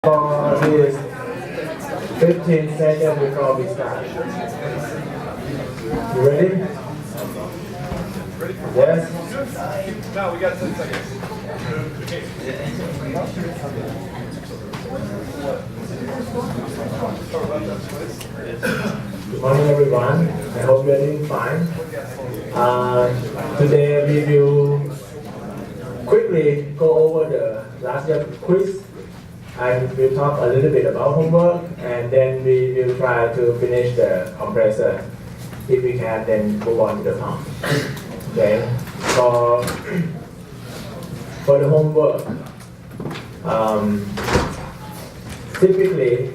For this 15 seconds before we start. You ready? Yes? No, we got 10 seconds. Good morning, everyone. I hope you are doing fine. Today we will quickly go over the last year quiz. I will talk a little bit about homework, and then we will try to finish the compressor. If we can, then move on to the pump. Okay. For the homework, typically,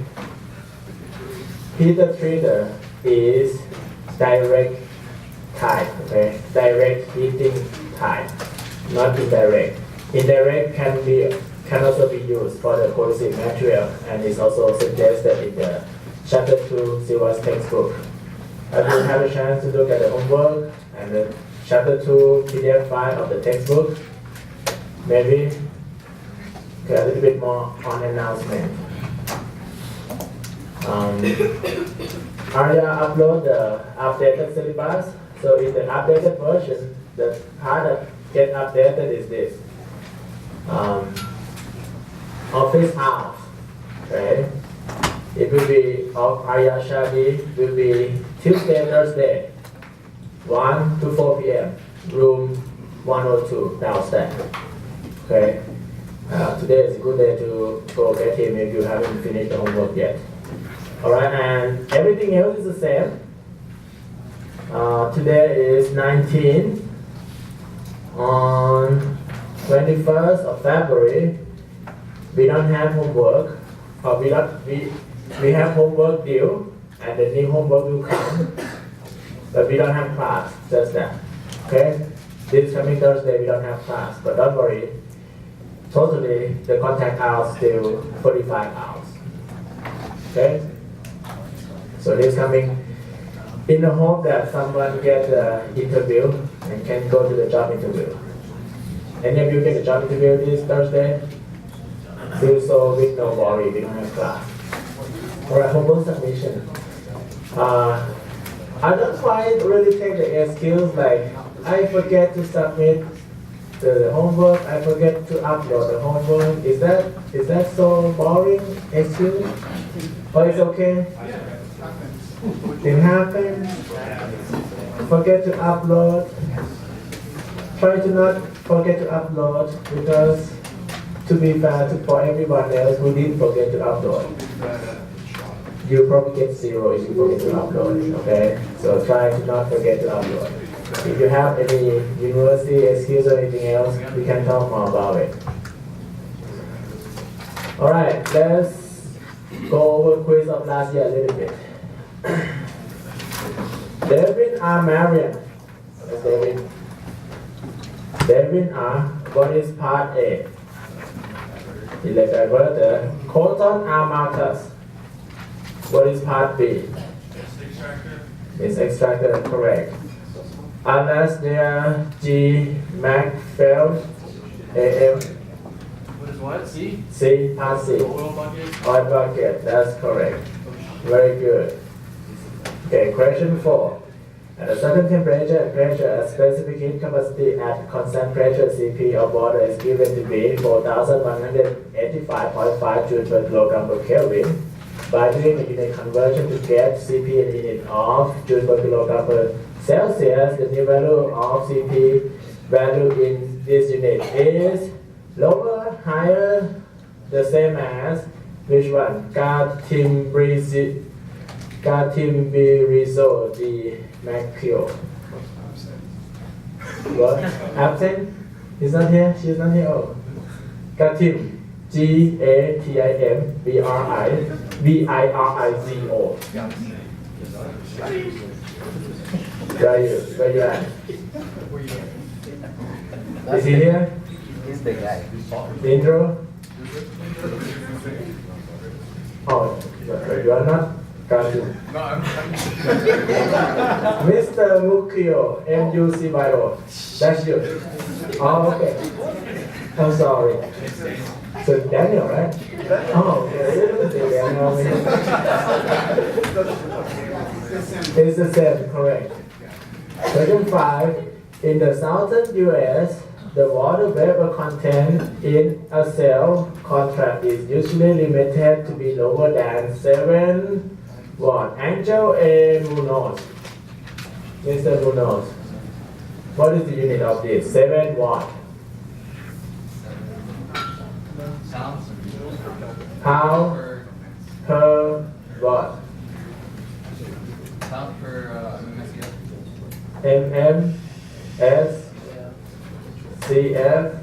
heater treater is direct type, okay? Direct heating type, not indirect. Indirect can also be used for the corrosive material, and is also suggested in the Chapter 2 CWAS textbook. If you have a chance to look at the homework and the Chapter 2 PDF file of the textbook, maybe a little bit more on announcement. Arya upload the updated syllabus. So in the updated version, the part that get updated is this. Office hours, okay? It will be of Arya Shadi will be Tuesday, Thursday, 1 to 4 p.m. Room 102 downstairs. Okay. Today is a good day to go get him if you haven't finished the homework yet. Alright, and everything else is the same. Today is 19. On 21st of February, we don't have homework, or we have homework due, and the new homework will come, but we don't have class, just that. Okay? This coming Thursday we don't have class, but don't worry. Totally, the contact hours still 45 hours. Okay? So this coming in the hope that someone get the interview and can go to the job interview. Any of you get the job interview this Thursday? Do so with no worry, we don't have class. Alright, homework submission. I don't quite really take the excuse like I forget to submit the homework, I forget to upload the homework. Is that so boring excuse? Or it's okay? It happens. Forget to upload. Try to not forget to upload, because to be fair for everyone else who didn't forget to upload, you probably get 0 if you forget to upload, okay? So try to not forget to upload. If you have any university excuse or anything else, we can talk more about it. Alright, let's go over quiz of last year a little bit. David R. Marion. That's David. David R. What is part A? Electric diverter. Colton R. Marcus. What is part B? It's extractor, correct. Anastasia G. Macfeld, AM. What is what? C? C, part C. Oil bucket? Oil bucket, that's correct. Very good. Okay, question 4. At a certain temperature and pressure, a specific heat capacity at constant pressure Cp of water is given to be 4,185.5 joules per kilogram per Kelvin. By doing the unit conversion to get Cp in unit of joules per kilogram per Celsius, the new value of Cp value in this unit is lower, higher, the same as which one? Gatimbirizo di Macchio. What? Absent? He's not here? She's not here? Oh. Gatim. Gatimbirizo. Where are you? Where you at? Is he here? He's the guy. The intro? Oh, you are not? Gatim. No, I'm Mr. Mukio, MUC Bio. That's you. Oh, okay. I'm sorry. So Daniel, right? Oh, Daniel. It's the same, correct. Question 5. In the southern U.S., the water vapor content in a cell contract is usually limited to be lower than 7 what? Angel and who knows? Mr. Who knows? What is the unit of this? 7 what? Pound per what? Pound per MMS CF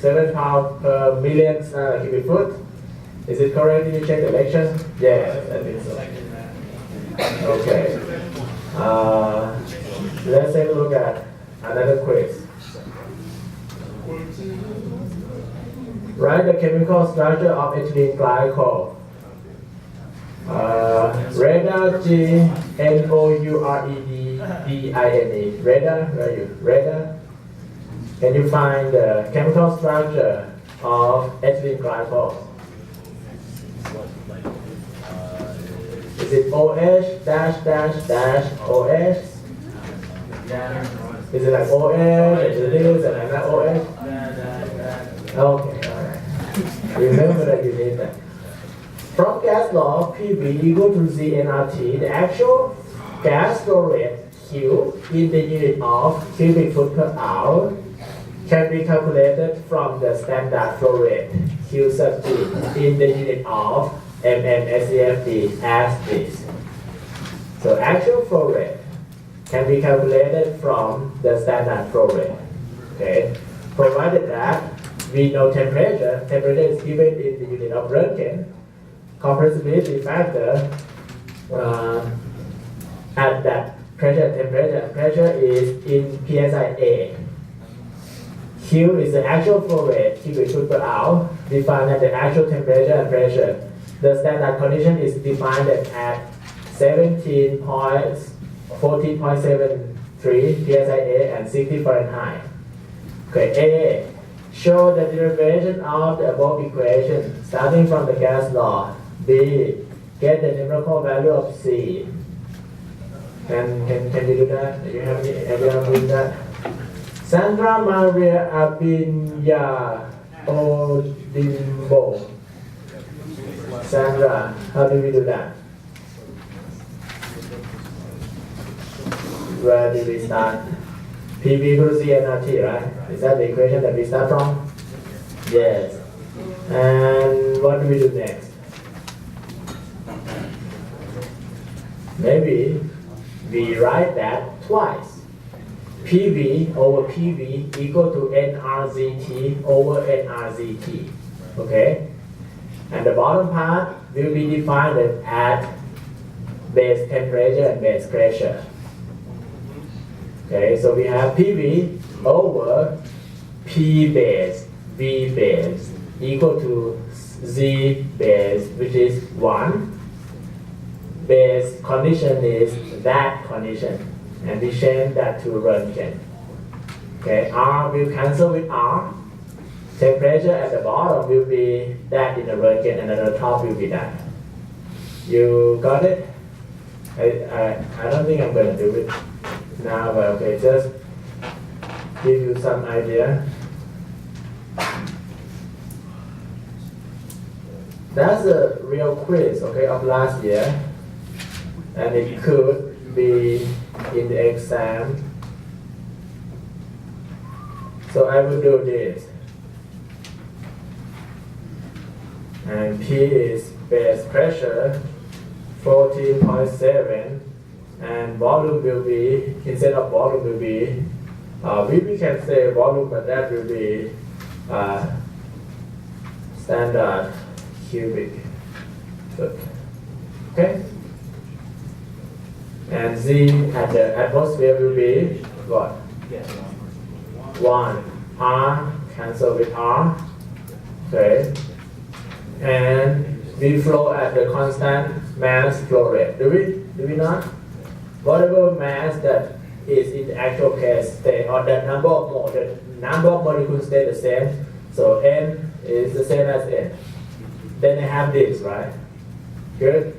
7 pounds per million cubic foot. Is it correct? Did you check the lecture? Yes, I think so. Okay. Let's take a look at another quiz. Write the chemical structure of ethylene glycol. Radar G N O U R E D D I N E. Radar, where are you? Radar. Can you find the chemical structure of ethylene glycol? Is it OH dash dash dash OH? Is it like OH and this and another OH? Okay, alright. Remember that you need that. From gas law, PV equal to ZnRT, the actual gas flow rate Q in the unit of cubic foot per hour can be calculated from the standard flow rate Q sub G in the unit of MMSCFD as this. So actual flow rate can be calculated from the standard flow rate. Okay, provided that we know temperature is given in the unit of Röntgen. Compressibility factor at that pressure is in psi A. Q is the actual flow rate, cubic foot per hour, defined at the actual temperature and pressure. The standard condition is defined at 14.73 psia and 60 Fahrenheit. Okay, A. Show the derivation of the above equation starting from the gas law. B. Get the numerical value of C. Can you do that? Do you have doing that? Sandra Maria Abinya Odimbo. Sandra, how do we do that? Where do we start? PV equals ZnRT, right? Is that the equation that we start from? Yes. And what do we do next? Maybe we write that twice. PV over PV equal to NRZT over NRZT. Okay? And the bottom part will be defined at base temperature and base pressure. Okay, so we have PV over P base, V base equal to Z base, which is 1. Base condition is that condition, and we change that to Röntgen. Okay, R will cancel with R. Temperature at the bottom will be that in the Röntgen, and at the top will be that. You got it? I don't think I'm going to do it now, but okay, just give you some idea. That's a real quiz, okay, of last year, and it could be in the exam. So I will do this. And P is base pressure, 14.7, and volume will be, instead of volume will be, we can say volume, but that will be standard cubic foot. Okay? And Z at the atmosphere will be what? 1. R cancel with R. Okay? And we flow at the constant mass flow rate. Do we not? Whatever mass that is in the actual case stay, or the number of molecules stay the same. So N is the same as n. Then I have this, right? Good?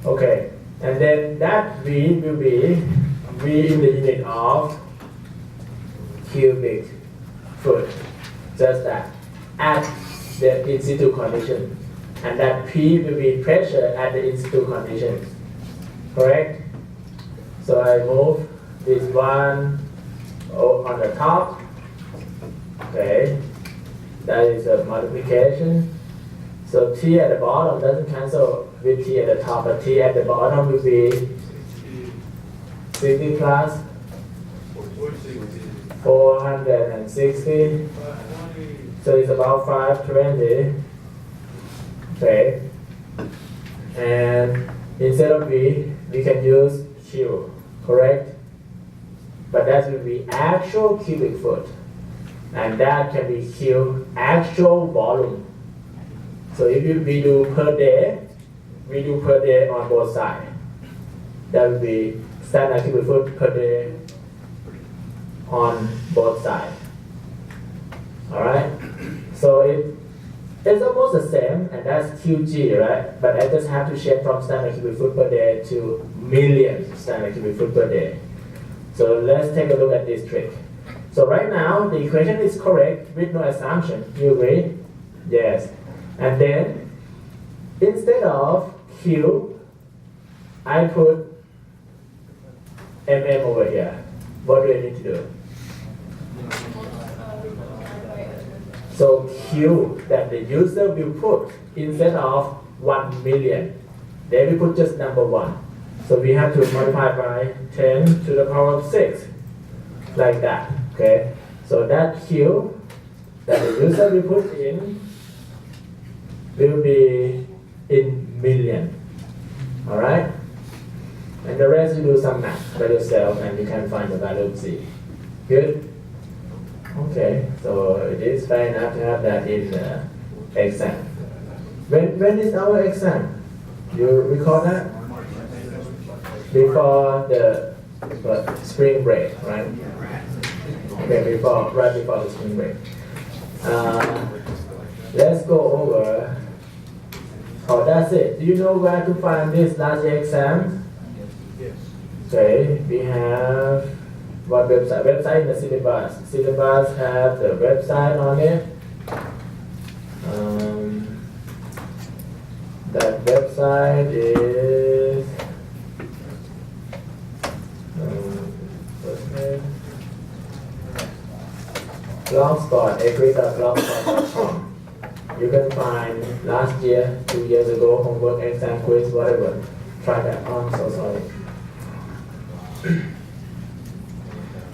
Okay. And then that V will be V in the unit of cubic foot. Just that. At the in situ condition. And that P will be pressure at the in situ condition. Correct? So I move this one on the top. Okay. That is a multiplication. So T at the bottom doesn't cancel with T at the top, but T at the bottom will be 60 plus 460. So it's about 520. Okay. And instead of V, we can use Q, correct? But that will be actual cubic foot. And that can be Q, actual volume. So if we do per day, we do per day on both sides. That will be standard cubic foot per day on both sides. Alright? So it's almost the same, and that's QG, right? But I just have to change from standard cubic foot per day to million standard cubic foot per day. So let's take a look at this trick. So right now, the equation is correct with no assumption. You agree? Yes. And then, instead of Q, I put mm over here. What do I need to do? So Q that the user will put instead of 1 million, they will put just number 1. So we have to multiply by 10 to the power of 6, like that. Okay. So that Q that the user will put in will be in million. Alright? And the rest you do some math by yourself and you can find the value of C. Good? Okay, so it is fair enough to have that in exam. When is our exam? You recall that? Before the spring break, right? Okay, right before the spring break. Let's go over. Oh, that's it. Do you know where to find this last year exam? Yes. Okay, we have what website? Website in the syllabus. Syllabus have the website on it. That website is blogspot, agree.blogspot.com. You can find last year, 2 years ago, homework, exam, quiz, whatever. Try that on, so sorry.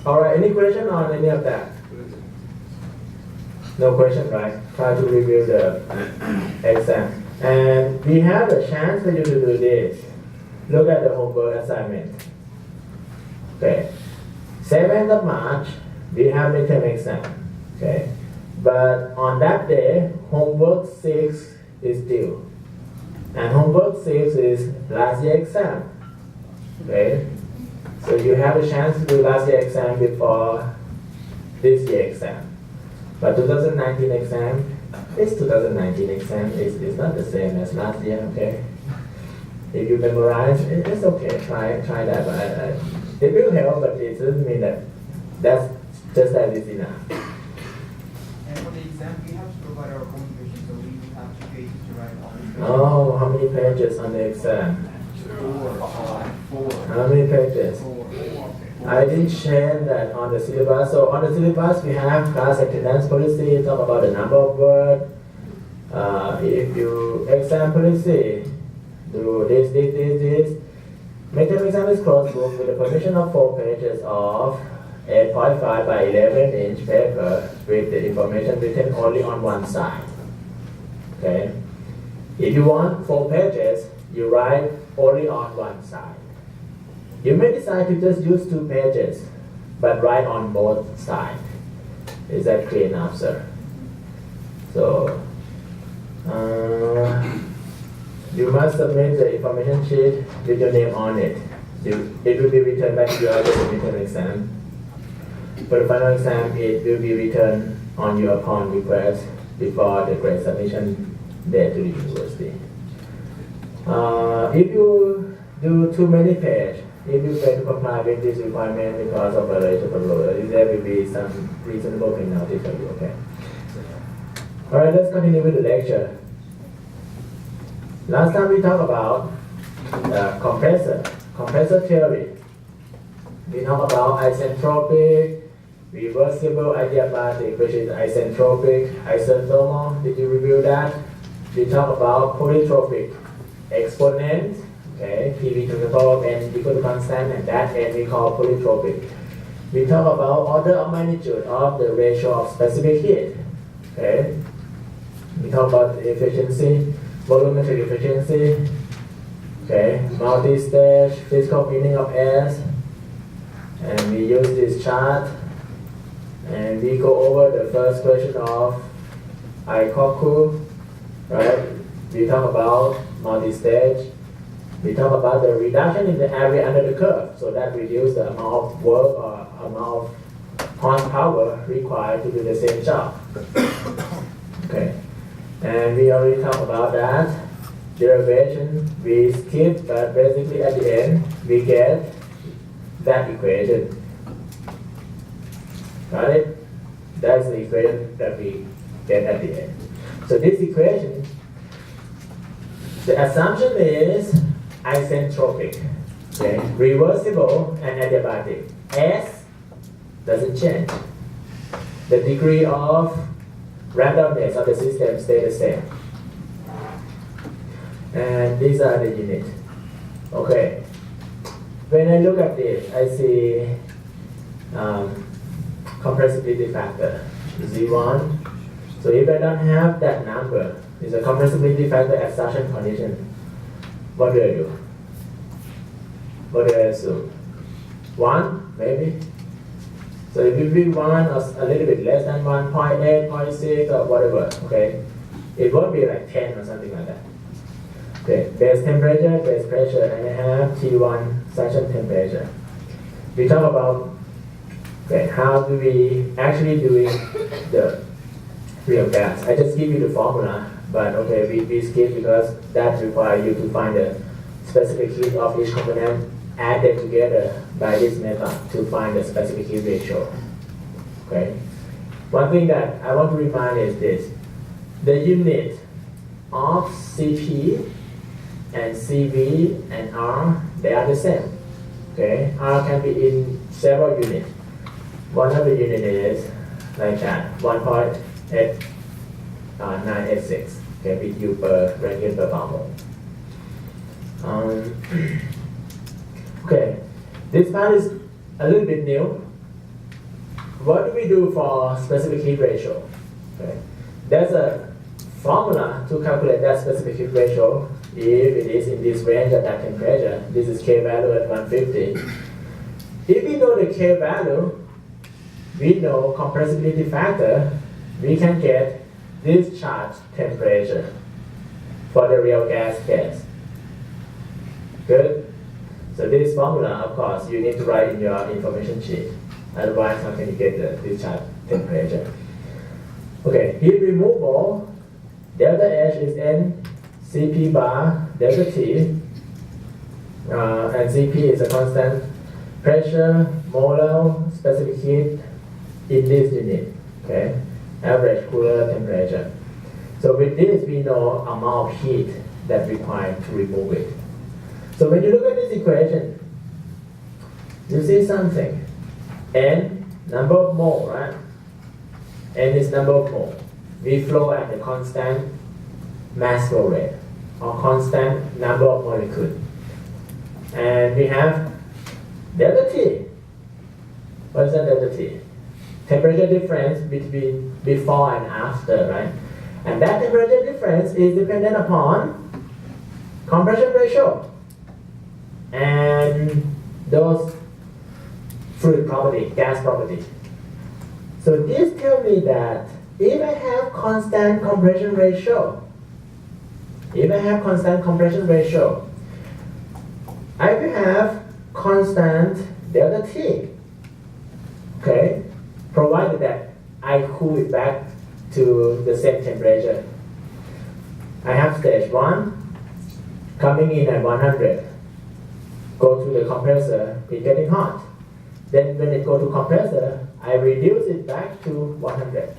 Alright, any question on any of that? No question, right? Try to review the exam. And we have a chance for you to do this. Look at the homework assignment. Okay. 7th of March, we have midterm exam. Okay. But on that day, homework 6 is due. And homework 6 is last year exam. Okay. So you have a chance to do last year exam before this year exam. But 2019 exam, this 2019 exam is not the same as last year, okay? If you memorize, it's okay, try that, but it will help, but it doesn't mean that that's just as easy now. And for the exam, we have to provide our own question, so we have 2 pages to write on. Oh, how many pages on the exam? 4. How many pages? 4. I didn't share that on the syllabus. So on the syllabus, we have class attendance policy, talk about the number of words. If you exam policy, do this. Midterm exam is closed book with the permission of 4 pages of 8.5 by 11 inch paper with the information written only on one side. Okay. If you want 4 pages, you write only on one side. You may decide to just use 2 pages, but write on both sides. Is that clear enough, sir? So, you must submit the information sheet with your name on it. It will be returned back to you after the midterm exam. For the final exam, it will be returned on you upon request. before the grade submission date to the university. If you do too many pages, if you fail to comply with this requirement because of violation of law, there will be some reasonable penalty for you, okay? Alright, let's continue with the lecture. Last time we talked about compressor theory. We talked about isentropic, reversible adiabatic, which is isentropic, isothermal. Did you review that? We talked about polytropic, exponent, okay, PV to the power of n equal to constant, and that n we call polytropic. We talk about order of magnitude of the ratio of specific heat, okay. We talk about efficiency, volumetric efficiency, okay, multi-stage, physical meaning of S, and we use this chart, and we go over the first question of Ikoku, right? We talk about multi-stage. We talk about the reduction in the area under the curve, so that reduces the amount of work or amount of horsepower required to do the same job. Okay, and we already talked about that. Derivation, we skip, but basically at the end, we get that equation. Got it? That's the equation that we get at the end. So this equation, the assumption is isentropic, okay? Reversible and adiabatic. S doesn't change. The degree of randomness of the system stays the same. And these are the units. Okay. When I look at this, I see compressibility factor, Z1. So if I don't have that number, it's a compressibility factor at such a condition, what do I do? What do I assume? 1, maybe? So if it be 1 or a little bit less than 1, 0.8, 0.6 or whatever, okay? It won't be like 10 or something like that. Okay, base temperature, base pressure, and I have T1 suction temperature. We talk about, okay, how do we actually doing the real gas. I just give you the formula, but okay, we skip because that requires you to find the specific heat of each component, add them together by this method to find the specific heat ratio. Okay. One thing that I want to remind is this: the unit of CP and CV and R, they are the same. Okay, R can be in several units. One of the unit is like that, 1.986, okay, BTU per radian per pound mole. Okay, this part is a little bit new. What do we do for specific heat ratio? Okay, there's a formula to calculate that specific heat ratio if it is in this range at that temperature. This is K value at 150. If we know the K value, we know compressibility factor, we can get discharge temperature for the real gas case. Good? So this formula, of course, you need to write in your information sheet. Otherwise, how can you get the discharge temperature? Okay, heat removal, delta H is N, Cp bar, delta T, and Cp is a constant pressure, molar, specific heat in this unit, okay? Average cooler temperature. So with this, we know amount of heat that required to remove it. So when you look at this equation, you see something. N, number of mole, right? N is number of mole. We flow at the constant mass flow rate, or constant number of molecules. And we have delta T. What is that delta T? Temperature difference between before and after, right? And that temperature difference is dependent upon compression ratio and those fluid property, gas property. So this tells me that if I have constant compression ratio, I will have constant delta T, okay? Provided that I cool it back to the same temperature. I have stage 1 coming in at 100. Go to the compressor, it's getting hot. Then when it go to compressor, I reduce it back to 100.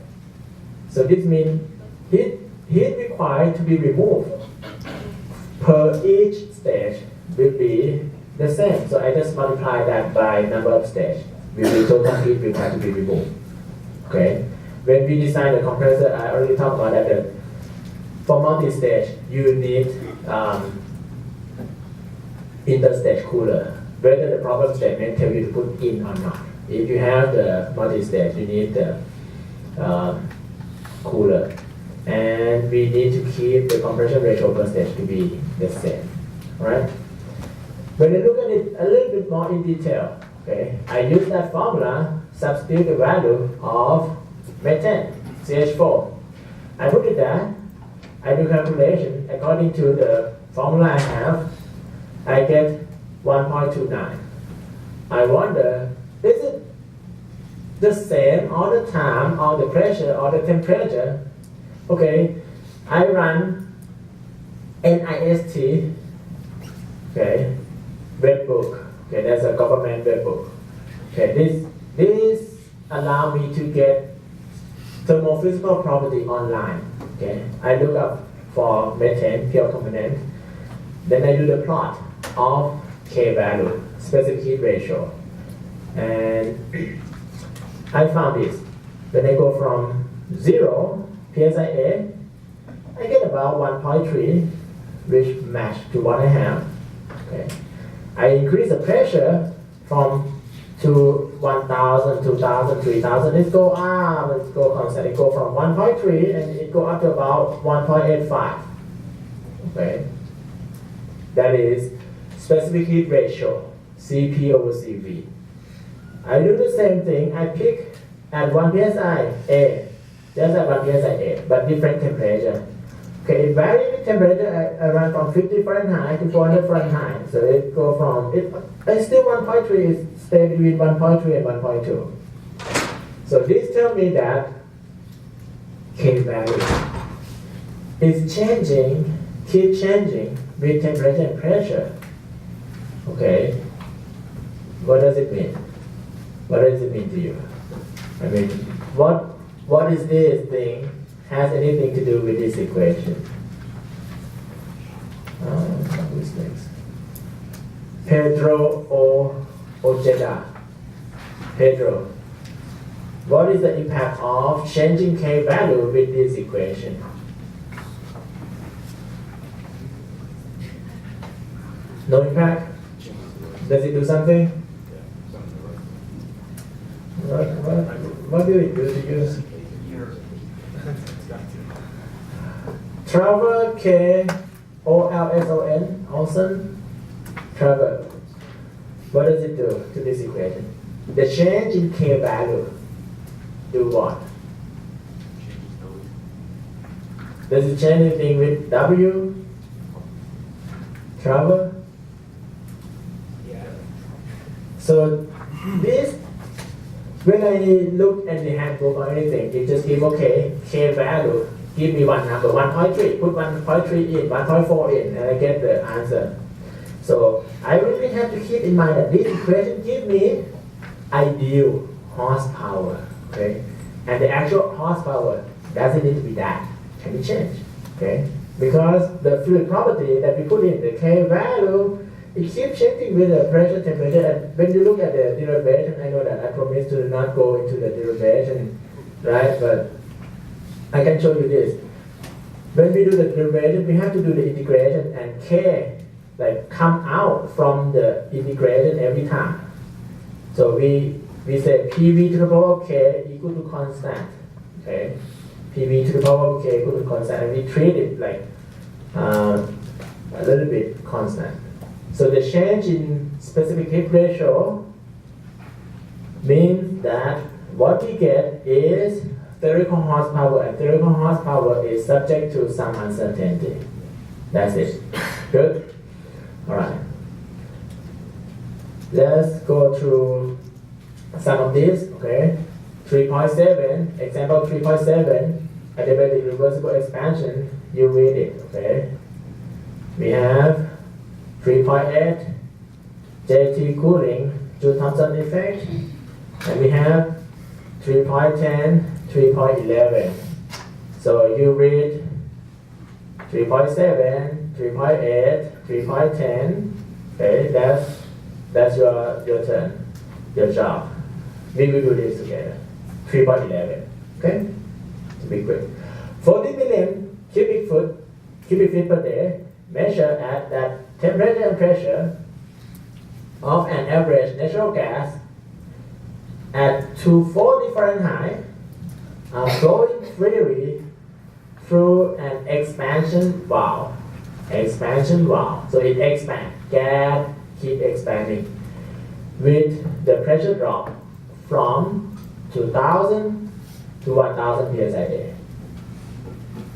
So this means heat required to be removed per each stage will be the same. So I just multiply that by number of stages. Will be total heat required to be removed. Okay. When we design the compressor, I already talked about that. For multi-stage, you need interstage cooler. Whether the problem statement tell you to put in or not. If you have the multi-stage, you need the cooler. And we need to keep the compression ratio per stage to be the same. Right? When you look at it a little bit more in detail, okay, I use that formula, substitute the value of methane, CH4. I put it there, I do calculation according to the formula I have, I get 1.29. I wonder, is it the same all the time, or the pressure, or the temperature? Okay, I run NIST, okay, web book. Okay, that's a government web book. Okay, this allow me to get thermophysical property online. Okay, I look up for methane pure component, then I do the plot of K value, specific heat ratio, and I found this. When I go from 0 PSIA, I get about 1.3, which match to what I have. Okay. I increase the pressure from to 1,000, 2,000, 3,000. It go up, it go constant. It go from 1.3 and it go up to about 1.85. Okay, that is specific heat ratio, CP over CV. I do the same thing. I pick at 1 psi A, just at 1 psi A, but different temperature. Okay, it varies with temperature around from 50 Fahrenheit to 400 Fahrenheit. So it go from, it's still 1.3, it stay between 1.3 and 1.2. So this tells me that K value is changing, keep changing with temperature and pressure. Okay, what does it mean? What does it mean to you? I mean, what is this thing has anything to do with this equation? Who's next? Pedro or Ojeda? Pedro. What is the impact of changing K value with this equation? No impact? Does it do something? What do it do to you? Trevor K Olson, Olson. Trevor. What does it do to this equation? The change in K value do what? Does it change anything with W? Trevor? So this, when I look at the handbook or anything, it just give okay, K value, give me one number, 1.3, put 1.3 in, 1.4 in, and I get the answer. So I really have to keep in mind that this equation give me ideal horsepower, okay? And the actual horsepower doesn't need to be that, can be changed, okay? Because the fluid property that we put in, the K value, it keeps changing with the pressure, temperature, and when you look at the derivation, I know that I promised to not go into the derivation, right? But I can show you this. When we do the derivation, we have to do the integration, and K like come out from the integration every time. So we say PV to the power of K equal to constant, okay? PV to the power of K equal to constant, and we treat it like a little bit constant. So the change in specific heat ratio means that what we get is theoretical horsepower, and theoretical horsepower is subject to some uncertainty. That's it. Good? Alright. Let's go through some of these, okay? 3.7, example 3.7, adiabatic reversible expansion, you read it, okay? We have 3.8 JT cooling, Joule-Thomson effect, and we have 3.10, 3.11. So you read 3.7, 3.8, 3.10. Okay, that's your turn, your job. We will do this together. 3.11. Okay? To be quick. 40 million cubic feet per day measured at that temperature and pressure of an average natural gas at 240 Fahrenheit are flowing freely through an expansion valve. Expansion valve. So it expands. Gas keep expanding with the pressure drop from 2000 to 1000 psi a day.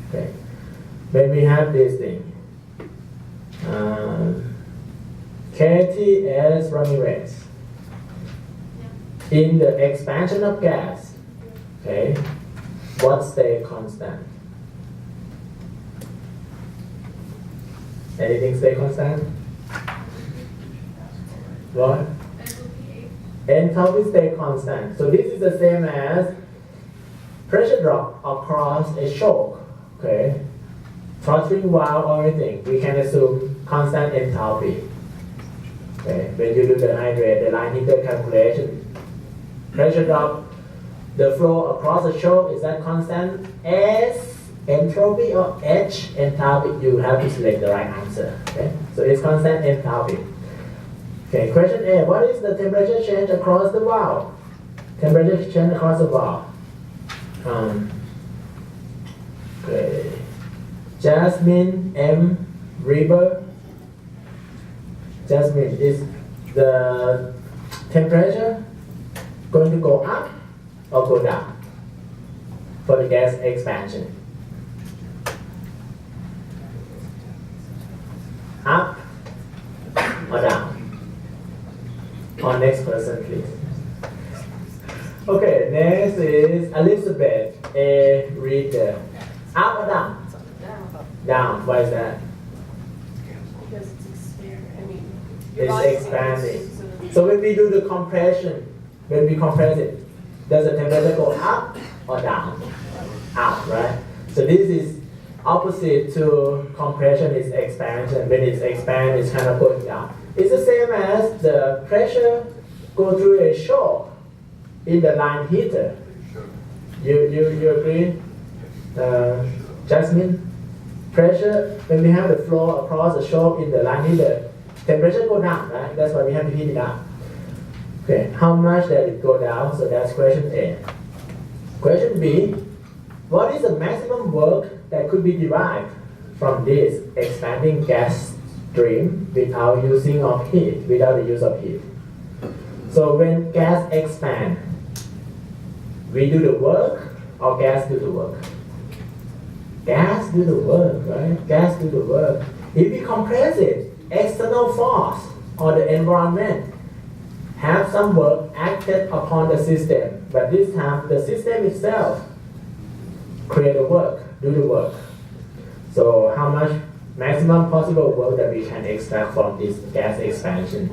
Okay. When we have this thing, KTS Ramirez, in the expansion of gas, okay, what stay constant? Anything stay constant? What? Enthalpy stay constant. So this is the same as pressure drop across a shock. Okay, throttling valve or anything, we can assume constant enthalpy. Okay, when you do the hydrate, the line heater calculation, pressure drop, the flow across the shock, is that constant? S entropy or H enthalpy? You have to select the right answer. Okay, so it's constant enthalpy. Okay, question A, what is the temperature change across the valve? Temperature change across the valve. Okay. Jasmine M. Reber. Jasmine, is the temperature going to go up or go down for the gas expansion? Up or down? Or next person, please. Okay, next is Elizabeth A. Reader. Up or down? Down. Why is that? Because it's expanding. It's expanding. So when we do the compression, when we compress it, does the temperature go up or down? Up, right? So this is opposite to compression is expansion. When it's expand, it's kind of going down. It's the same as the pressure go through a shock in the line heater. You agree? Jasmine? Pressure, when we have the flow across the shock in the line heater, temperature go down, right? That's why we have to heat it up. Okay, how much does it go down? So that's question A. Question B, what is the maximum work that could be derived from this expanding gas stream without using of heat, without the use of heat? So when gas expand, we do the work or gas do the work? Gas do the work, right? Gas do the work. If we compress it, external force or the environment have some work acted upon the system, but this time the system itself create the work, do the work. So how much maximum possible work that we can extract from this gas expansion?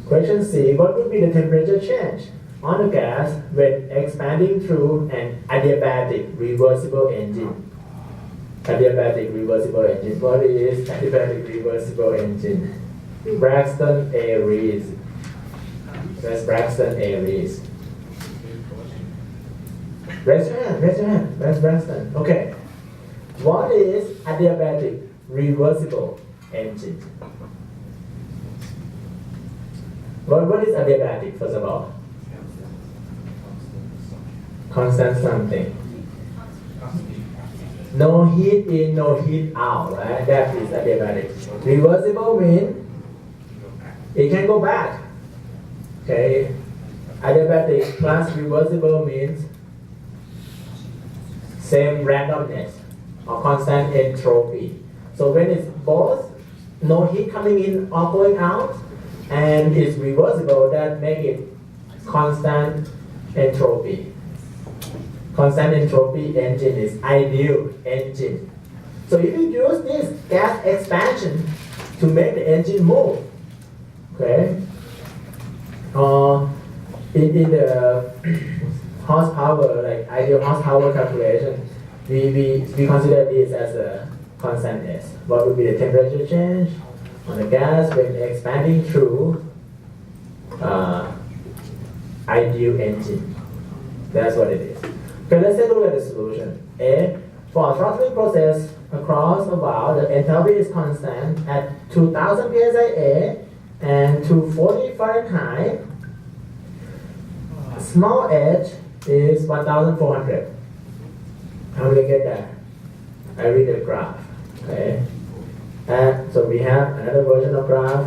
Question C, what would be the temperature change on the gas when expanding through an adiabatic reversible engine? Adiabatic reversible engine. What is adiabatic reversible engine? Braxton A. Rees. That's Braxton A. Rees. Raise your hand, raise your hand. Where's Braxton? Okay. What is adiabatic reversible engine? What is adiabatic, first of all? Constant something. No heat in, no heat out, right? That is adiabatic. Reversible means it can go back. Okay. Adiabatic plus reversible means same randomness or constant entropy. So when it's both no heat coming in or going out and it's reversible, that make it constant entropy. constant entropy engine is ideal engine. So if you use this gas expansion to make the engine move, okay, in the horsepower, like ideal horsepower calculation, we consider this as a constant S. What would be the temperature change on the gas when expanding through ideal engine? That's what it is. Okay, let's take a look at the solution. A, for a throttling process across a valve, the enthalpy is constant at 2000 psia and 240 Fahrenheit. Small h is 1400. How will I get that? I read the graph. Okay. And so we have another version of graph.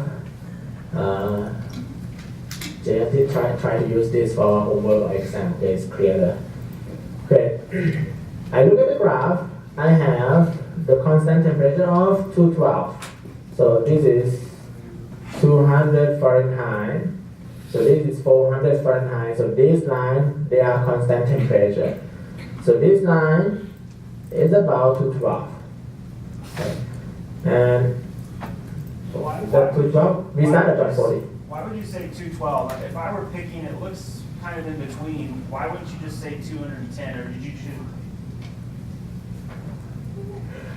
JFT try to use this for homework or exam. Okay, it's clearer. Okay. I look at the graph. I have the constant temperature of 212. So this is 200 Fahrenheit. So this is 400 Fahrenheit. So this line, they are constant temperature. So this line is about 212. Okay. And that 212, we start at 140. Why would you say 212? If I were picking, it looks kind of in between. Why wouldn't you just say 210, or did you choose?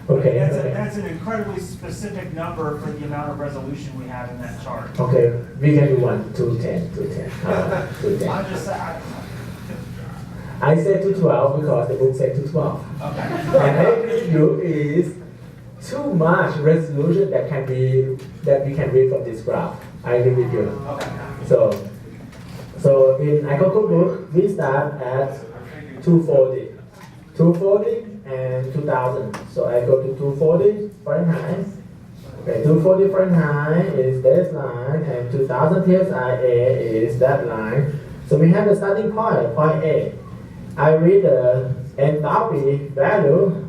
Okay. That's an incredibly specific number for the amount of resolution we have in that chart. Okay, we can do 210. 210. I'm just saying. I said 212 because the book said 212. Okay. And I agree with you is too much resolution that we can read from this graph. I agree with you. Okay. So in Isentropic book, we start at 240. 240 and 2000. So I go to 240 Fahrenheit. Okay, 240 Fahrenheit is this line, and 2000 psia is that line. So we have the starting point, point A. I read the enthalpy value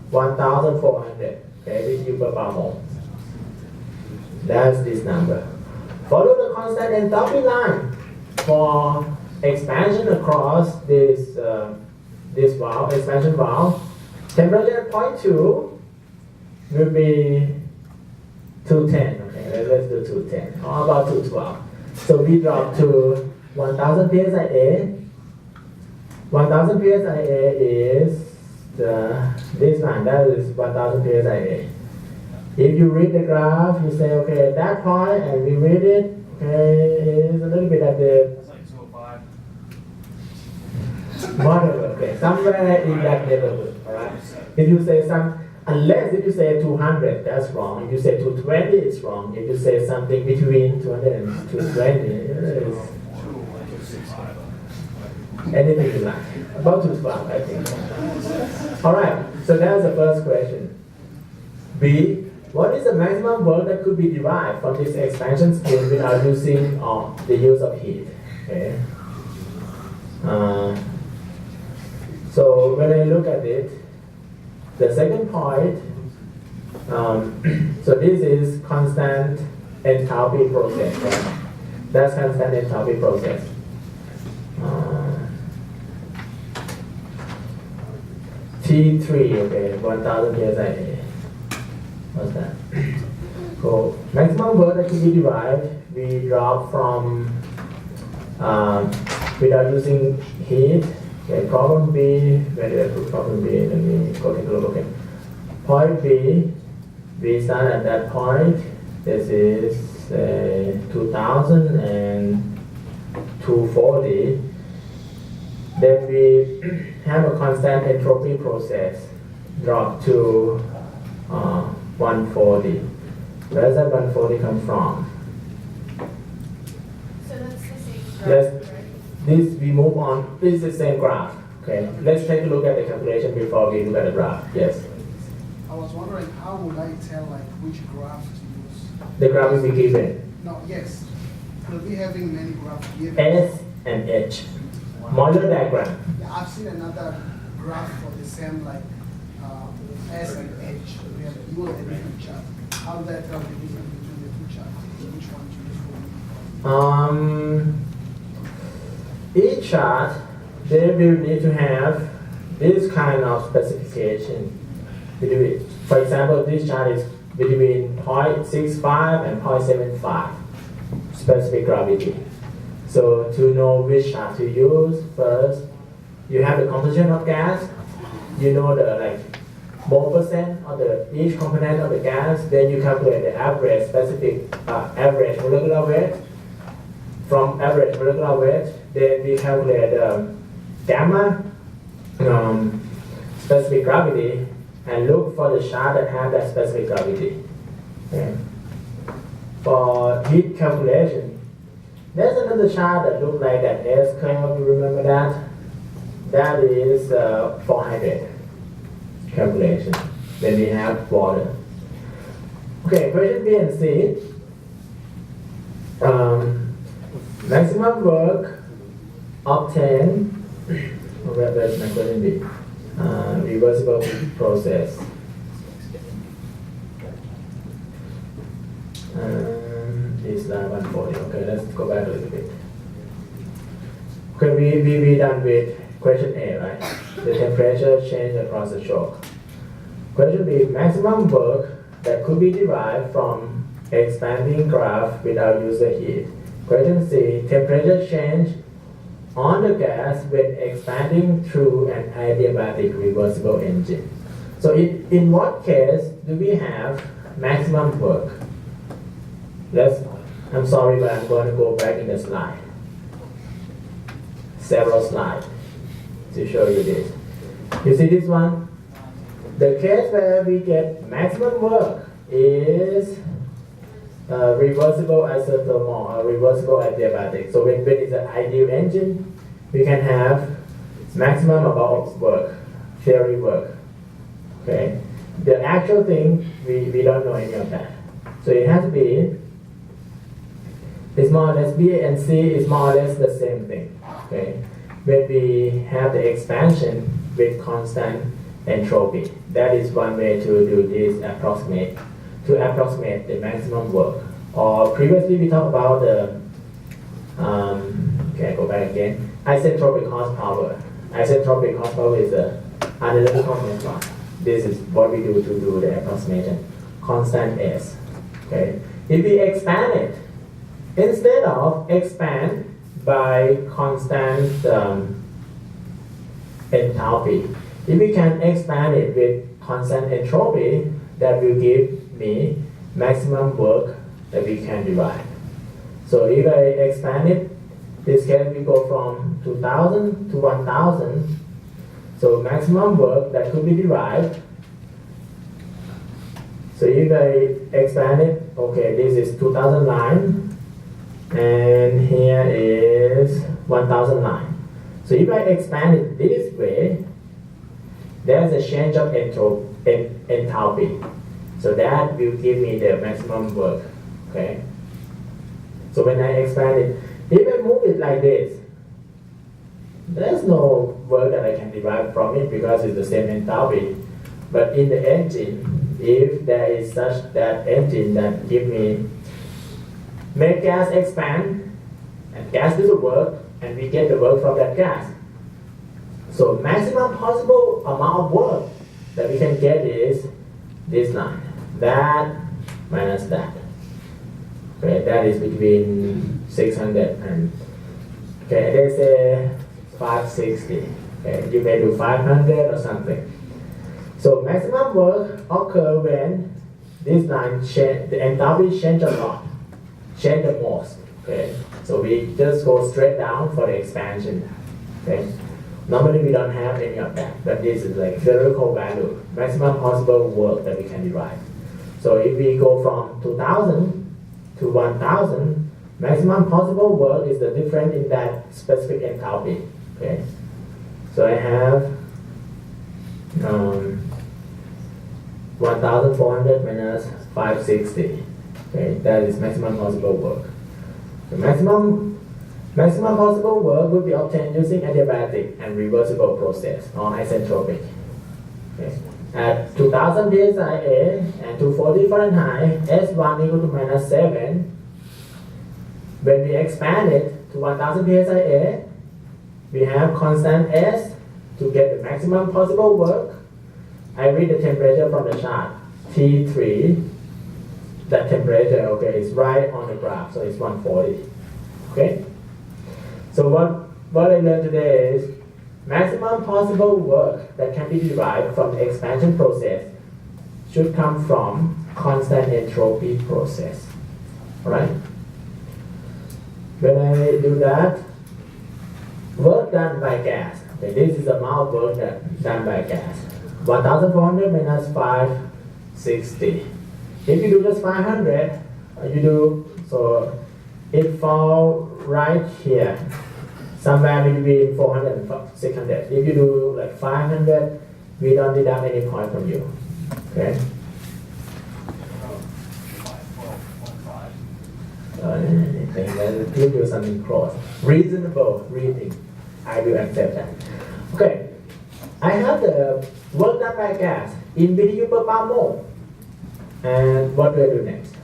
1400. Okay, this per bar mole. That's this number. Follow the constant enthalpy line for expansion across this valve, expansion valve. Temperature at point 2 will be 210. Okay, let's do 210. How about 212? So we drop to 1000 psia. 1000 psia is this line, that is 1000 psia. If you read the graph, you say, okay, at that point, and we read it, okay, it's a little bit at the It's like 205. whatever, okay, somewhere in that neighborhood, alright? If you say unless if you say 200, that's wrong. If you say 220, it's wrong. If you say something between 200 and 220, it's anything you like. About 212, I think. Alright, so that's the first question. B, what is the maximum work that could be derived from this expansion scheme without using the use of heat? Okay. So when I look at it, the second point, so this is constant enthalpy process. Right? That's constant enthalpy process. T3, okay, 1000 psia. What's that? So maximum work that can be derived, we drop from without using heat. Okay, problem B, where did I put problem B? Let me go take a look. Okay. Point B, we start at that point. This is 2000 and 240. Then we have a constant entropy process drop to 140. Where does that 140 come from? So that's the same Yes. graph, right? This we move on. This is the same graph. Okay. Let's take a look at the calculation before we look at the graph. Yes. I was wondering how would I tell like which graph to use? The graph will be given. No, yes. We'll be having many graphs given. S and H. Modular diagram. Yeah, I've seen another graph for the same like S and H. We have U and a different chart. How do I tell the difference between the two charts? Which one to use for? Each chart they will need to have this kind of specification. For example, this chart is between 0.65 and 0.75 specific gravity. So to know which chart to use, first you have the composition of gas, you know the mole percent of each component of the gas, then you calculate the average average molecular weight. From average molecular weight, then we calculate the gamma specific gravity and look for the chart that have that specific gravity. Okay. For heat calculation, there's another chart that looks like that S curve. You remember that? That is for hydrate calculation. Then we have water. Okay, question B and C. Maximum work obtained. Where's my question B? Reversible process. Is slide 140. Okay, let's go back a little bit. Okay, we done with question A, right? The temperature change across the choke. Question B, maximum work that could be derived from expanding graph without user heat. Question C, temperature change on the gas when expanding through an adiabatic reversible engine. So in what case do we have maximum work? I'm sorry, but I'm going to go back in the slide. Several slides to show you this. You see this one? The case where we get maximum work is reversible isothermal or reversible adiabatic. So when it's an ideal engine, we can have maximum amount of work, theory work. Okay. The actual thing we don't know any of that. So it has to be. It's more or less B and C is more or less the same thing. Okay. When we have the expansion with constant entropy, that is one way to do this approximate the maximum work. Or previously we talked about the okay, go back again. Isentropic horsepower. Isentropic horsepower is the analytical method. This is what we do to do the approximation. Constant S. Okay. If we expand it, instead of expand by constant enthalpy, if we can expand it with constant entropy, that will give me maximum work that we can derive. So if I expand it, this case we go from 2000 to 1000. So maximum work that could be derived. So if I expand it, okay, this is 2000 line, and here is 1000 line. So if I expand it this way, there's a change of enthalpy. So that will give me the maximum work. Okay. So when I expand it, if I move it like this, there's no work that I can derive from it because it's the same enthalpy. But in the engine, if there is such that engine that make gas expand, and gas do the work, and we get the work from that gas. So maximum possible amount of work that we can get is this line. That minus that. Okay, that is between 600 and, okay, they say 560. Okay, you may do 500 or something. So maximum work occur when this line change, the enthalpy change a lot, change the most. Okay, so we just go straight down for the expansion. Okay, normally we don't have any of that, but this is like theoretical value, maximum possible work that we can derive. So if we go from 2000 to 1000, maximum possible work is the difference in that specific enthalpy. Okay, so I have 1400 minus 560. Okay, that is maximum possible work. The maximum possible work will be obtained using adiabatic and reversible process or isentropic. Okay. At 2000 psia and 240 Fahrenheit, S1 equal to minus 7. When we expand it to 1000 psia, we have constant S to get the maximum possible work. I read the temperature from the chart. T3, the temperature, okay, is right on the graph, so it's 140. Okay? So what I learned today is maximum possible work that can be derived from the expansion process should come from constant entropy process. Alright? When I do that, work done by gas. Okay, this is the amount of work done by gas. 1,400 minus 560. If you do just 500, you do, so it falls right here, somewhere between 400 and 600. If you do like 500, we don't deduct any point from you. Okay? Anything that give you something close. Reasonable reading. I will accept that. Okay. I have the work done by gas in BTU per pound mole. And what do I do next?